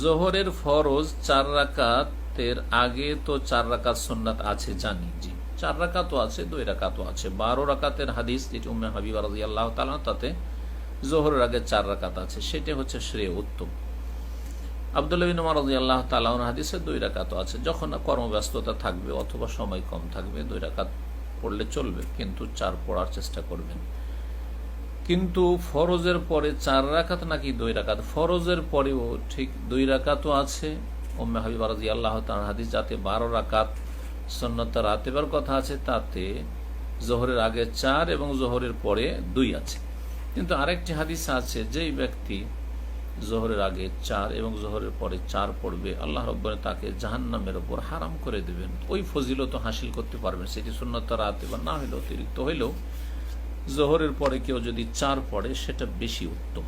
জোহরের ফরজ 4 রাকাতের আগে তো 4 রাকাত সুন্নাত আছে জানি, জি 4 রাকাতও আছে, 2 রাকাতও আছে। 12 রাকাতের হাদিস যেটি উম্মে হাবিবা রাদিয়াল্লাহু তাআলা, তাতে জোহরের আগে 4 রাকাত আছে, সেটা হচ্ছে শ্রেয় উত্তম। আব্দুল্লাহ বিন উমর রাদিয়াল্লাহু তাআলা হাদিসে 2 রাকাতও আছে। যখন কর্মব্যস্ততা থাকবে অথবা সময় কম থাকবে 2 রাকাত পড়লে চলবে, কিন্তু 4 পড়ার চেষ্টা করবেন। কিন্তু ফরজের পরে 4 রাকাত নাকি 2 রাকাত? ফরজের পরেও ঠিক 2 রাকাতও আছে উম্মে হাবিবা রাদিয়াল্লাহু তাআলা হাদিস, যাতে 12 রাকাত সুন্নাত রাতেবার কথা আছে, তাতে জোহরের আগে 4 এবং জোহরের পরে 2 আছে। কিন্তু আরেকটি হাদিস আছে, যেই ব্যক্তি জোহরের আগে 4 এবং জোহরের পরে 4 পড়বে, আল্লাহ রাব্বুল তাকে জাহান্নামের উপর হারাম করে দেবেন। ওই ফজিলত হাসিল করতে পারবেন, সেটি সুন্নাত রাতেবা না হলেও, অতিরিক্ত হইলেও জোহরের পরে কেউ যদি 4 পড়ে সেটা বেশি উত্তম।